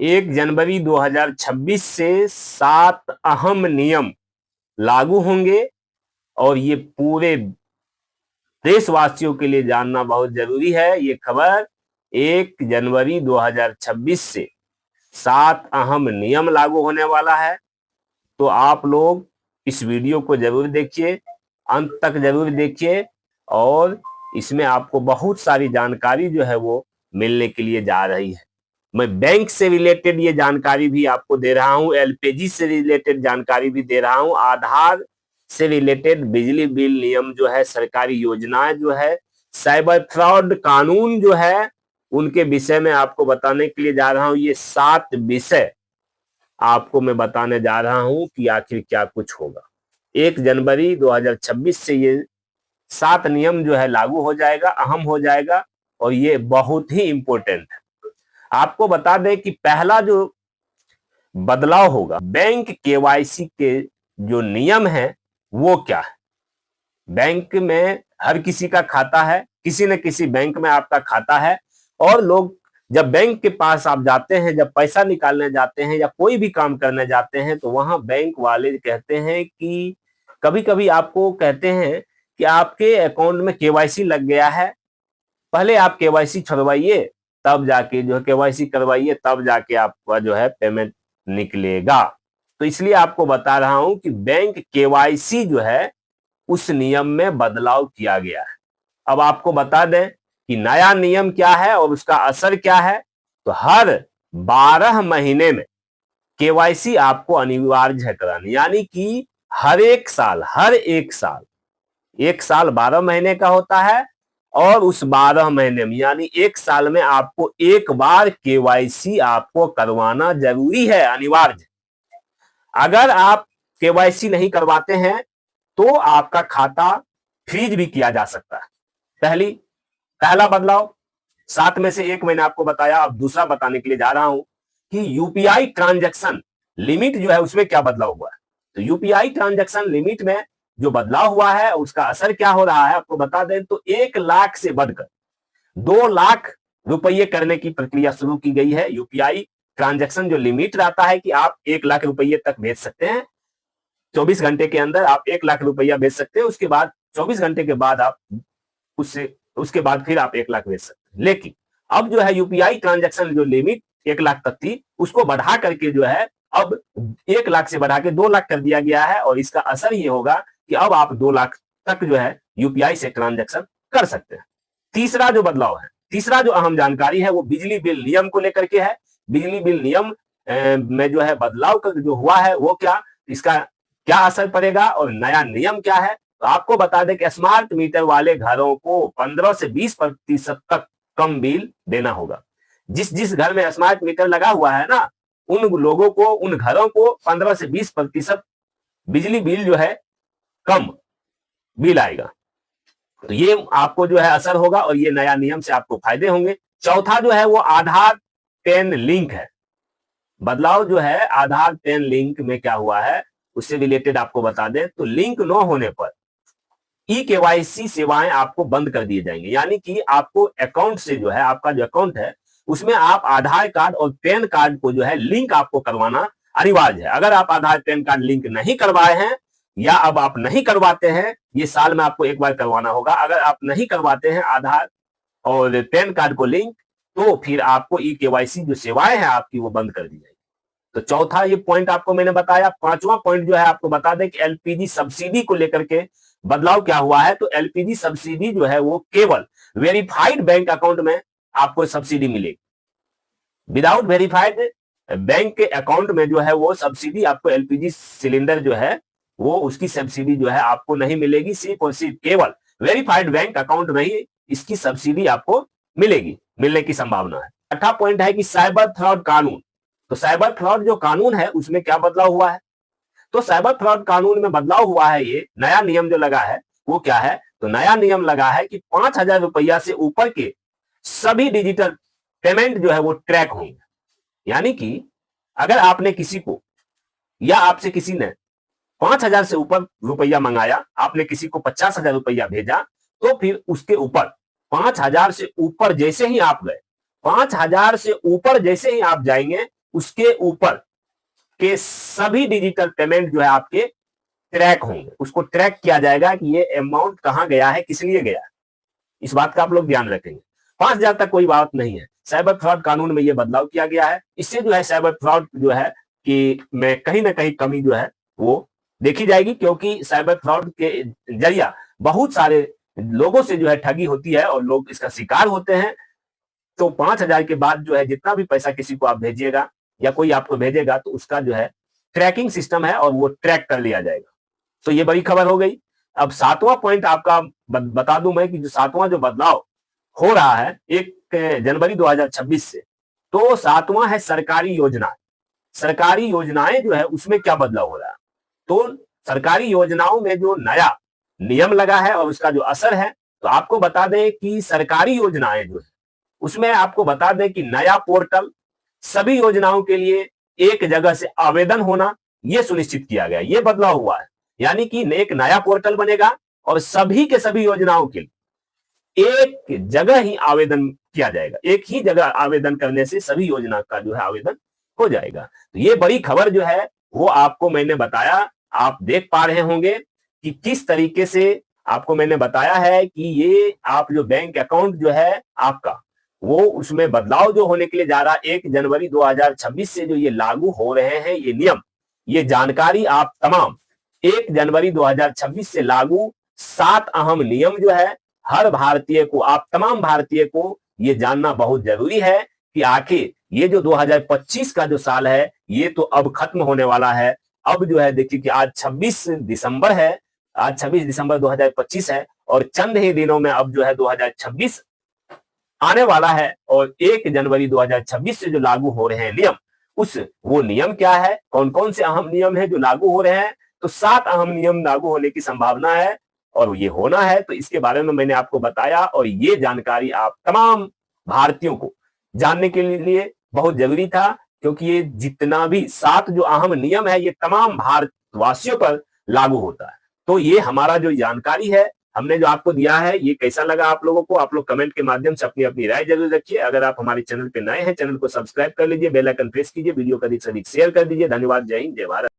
1 जनवरी 2026 से 7 अहम नियम लागू होंगे और ये पूरे देशवासियों के लिए जानना बहुत जरूरी है। ये खबर 1 जनवरी 2026 से 7 अहम नियम लागू होने वाला है। तो आप लोग इस वीडियो को जरूर देखिए, अंत तक जरूर देखिए और इसमें आपको बहुत सारी जानकारी जो है वो मिलने के लिए जा रही है। मैं बैंक से रिलेटेड ये जानकारी भी आपको दे रहा हूं, एलपीजी से रिलेटेड जानकारी भी दे रहा हूं, आधार से रिलेटेड बिजली बिल नियम जो है, सरकारी योजनाएं जो है, साइबर फ्रॉड कानून जो है, उनके विषय में आपको बताने के लिए जा रहा हूं। ये 7 विषय आपको मैं बताने जा रहा हूं कि आखिर क्या कुछ होगा। 1 जनवरी 2026 से ये 7 नियम जो है लागू हो जाएगा, अहम हो जाएगा और ये बहुत ही इंपॉर्टेंट है। आपको बता दें कि पहला जो बदलाव होगा, बैंक केवाईसी के जो नियम है वो क्या है। बैंक में हर किसी का खाता है, किसी न किसी बैंक में आपका खाता है और लोग जब बैंक के पास आप जाते हैं, जब पैसा निकालने जाते हैं या कोई भी काम करने जाते हैं तो वहां बैंक वाले कहते हैं कि कभी कभी आपको कहते हैं कि आपके अकाउंट में केवाईसी लग गया है, पहले आप केवाईसी छुड़वाइए, तब जाके जो है केवाईसी करवाइए, तब जाके आपका जो है पेमेंट निकलेगा। तो इसलिए आपको बता रहा हूं कि बैंक केवाईसी जो है उस नियम में बदलाव किया गया है। अब आपको बता दें कि नया नियम क्या है और उसका असर क्या है। तो हर 12 महीने में केवाईसी आपको अनिवार्य है करानी, यानी कि हर एक साल, एक साल 12 महीने का होता है और उस 12 महीने में यानी एक साल में आपको एक बार केवाईसी आपको करवाना जरूरी है, अनिवार्य। अगर आप केवाईसी नहीं करवाते हैं तो आपका खाता फ्रीज भी किया जा सकता है। पहला बदलाव, 7 में से एक मैंने आपको बताया, अब दूसरा बताने के लिए जा रहा हूं कि यूपीआई ट्रांजैक्शन लिमिट जो है उसमें क्या बदलाव हुआ है। तो यूपीआई ट्रांजैक्शन लिमिट में जो बदलाव हुआ है उसका असर क्या हो रहा है आपको बता दें। तो 1 लाख से बढ़कर 2 लाख रुपये करने की प्रक्रिया शुरू की गई है। यूपीआई ट्रांजैक्शन जो लिमिट रहता है कि आप 1 लाख रुपये तक भेज सकते हैं, 24 घंटे के अंदर आप 1 लाख रुपया भेज सकते हैं, उसके बाद 24 घंटे के बाद आप उसके बाद फिर आप 1 लाख भेज सकते हैं। लेकिन अब जो है यूपीआई ट्रांजैक्शन जो लिमिट 1 लाख तक थी उसको बढ़ा करके जो है अब 1 लाख से बढ़ा के 2 लाख कर दिया गया है और इसका असर ये होगा कि अब आप 2 लाख तक जो है यूपीआई से ट्रांजैक्शन कर सकते हैं। तीसरा जो बदलाव है, तीसरा जो अहम जानकारी है वो बिजली बिल नियम को लेकर के है। बिजली बिल नियम में जो है बदलाव जो हुआ है वो क्या, इसका क्या असर पड़ेगा और नया नियम क्या है। तो आपको बता दें कि स्मार्ट मीटर वाले घरों को 15 से 20% तक कम बिल देना होगा। जिस जिस घर में स्मार्ट मीटर लगा हुआ है ना, उन लोगों को, उन घरों को 15 से 20% बिजली बिल जो है कम बिल आएगा। तो ये आपको जो है असर होगा और ये नया नियम से आपको फायदे होंगे। चौथा जो है वो आधार पैन लिंक है। बदलाव जो है आधार पैन लिंक में क्या हुआ है उससे रिलेटेड आपको बता दें। तो लिंक न होने पर ई केवाईसी सेवाएं आपको बंद कर दिए जाएंगे, यानी कि आपको अकाउंट से जो है, आपका जो अकाउंट है उसमें आप आधार कार्ड और पैन कार्ड को जो है लिंक आपको करवाना अनिवार्य है। अगर आप आधार पैन कार्ड लिंक नहीं करवाए हैं या अब आप नहीं करवाते हैं, ये साल में आपको एक बार करवाना होगा। अगर आप नहीं करवाते हैं आधार और पैन कार्ड को लिंक, तो फिर आपको ई केवाईसी जो सेवाएं हैं आपकी वो बंद कर दी जाएगी। तो चौथा ये पॉइंट आपको मैंने बताया। पांचवा पॉइंट जो है आपको बता दें कि एलपीजी सब्सिडी को लेकर के बदलाव क्या हुआ है। तो एलपीजी सब्सिडी जो है वो केवल वेरीफाइड बैंक अकाउंट में आपको सब्सिडी मिलेगी। विदाउट वेरीफाइड बैंक के अकाउंट में जो है वो सब्सिडी आपको एलपीजी सिलेंडर जो है वो उसकी सब्सिडी जो है आपको नहीं मिलेगी। सिर्फ और सिर्फ केवल वेरीफाइड बैंक अकाउंट में ही इसकी सब्सिडी आपको मिलेगी, मिलने की संभावना है। छठा पॉइंट है कि साइबर फ्रॉड कानून। तो साइबर फ्रॉड जो कानून है उसमें क्या बदलाव हुआ है। तो साइबर फ्रॉड कानून में बदलाव हुआ है, ये नया नियम जो लगा है वो क्या है। तो नया नियम लगा है कि 5,000 रुपया से ऊपर के सभी डिजिटल पेमेंट जो है वो ट्रैक होंगे। यानी कि अगर आपने किसी को या आपसे किसी ने 5,000 से ऊपर रुपया मंगाया, आपने किसी को 50,000 रुपया भेजा, तो फिर उसके ऊपर 5,000 से ऊपर जैसे ही आप गए, 5,000 से ऊपर जैसे ही आप जाएंगे उसके ऊपर के सभी डिजिटल पेमेंट जो है आपके ट्रैक होंगे। उसको ट्रैक किया जाएगा कि ये अमाउंट कहां गया है, किस लिए गया है। इस बात का आप लोग ध्यान रखेंगे। 5,000 तक कोई बात नहीं है। साइबर फ्रॉड कानून में ये बदलाव किया गया है। इससे जो है साइबर फ्रॉड जो है कि में कहीं ना कहीं कमी जो है वो देखी जाएगी, क्योंकि साइबर फ्रॉड के जरिया बहुत सारे लोगों से जो है ठगी होती है और लोग इसका शिकार होते हैं। तो 5,000 के बाद जो है जितना भी पैसा किसी को आप भेजिएगा या कोई आपको भेजेगा तो उसका जो है ट्रैकिंग सिस्टम है और वो ट्रैक कर लिया जाएगा। तो ये बड़ी खबर हो गई। अब 7वां पॉइंट आपका बता दूं मैं कि जो 7वां जो बदलाव हो रहा है 1 जनवरी 2026 से, तो 7वां है सरकारी योजना। सरकारी योजनाएं जो है उसमें क्या बदलाव हो रहा है, तो सरकारी योजनाओं में जो नया नियम लगा है और उसका जो असर है, तो आपको बता दें कि सरकारी योजनाएं जो है उसमें आपको बता दें कि नया पोर्टल सभी योजनाओं के लिए एक जगह से आवेदन होना यह सुनिश्चित किया गया, यह बदलाव हुआ है। यानी कि एक नया पोर्टल बनेगा और सभी के सभी योजनाओं के लिए एक जगह ही आवेदन किया जाएगा। एक ही जगह आवेदन करने से सभी योजना का जो है आवेदन हो जाएगा। तो ये बड़ी खबर जो है वो आपको मैंने बताया। आप देख पा रहे होंगे कि किस तरीके से आपको मैंने बताया है कि ये आप जो बैंक अकाउंट जो है आपका, वो उसमें बदलाव जो होने के लिए जा रहा है 1 जनवरी 2026 से जो ये लागू हो रहे हैं ये नियम, ये जानकारी आप तमाम 1 जनवरी 2026 से लागू 7 अहम नियम जो है हर भारतीय को, आप तमाम भारतीय को ये जानना बहुत जरूरी है कि आखिर ये जो 2025 का जो साल है ये तो अब खत्म होने वाला है। अब जो है देखिए कि आज 26 दिसंबर है, आज 26 दिसंबर 2025 है और चंद ही दिनों में अब जो है 2026 आने वाला है। और 1 जनवरी 2026 से जो लागू हो रहे हैं नियम, वो नियम क्या है, कौन कौन से अहम नियम है जो लागू हो रहे हैं, तो 7 अहम नियम लागू होने की संभावना है और ये होना है। तो इसके बारे में मैंने आपको बताया और ये जानकारी आप तमाम भारतीयों को जानने के लिए बहुत जरूरी था, क्योंकि ये जितना भी 7 जो अहम नियम है ये तमाम भारतवासियों पर लागू होता है। तो ये हमारा जो जानकारी है हमने जो आपको दिया है, ये कैसा लगा आप लोगों को, आप लोग कमेंट के माध्यम से अपनी अपनी राय जरूर रखिए। अगर आप हमारे चैनल पे नए हैं, चैनल को सब्सक्राइब कर लीजिए, बेल आइकन प्रेस कीजिए, वीडियो को अधिक से अधिक शेयर कर दीजिए। धन्यवाद। जय हिंद, जय भारत।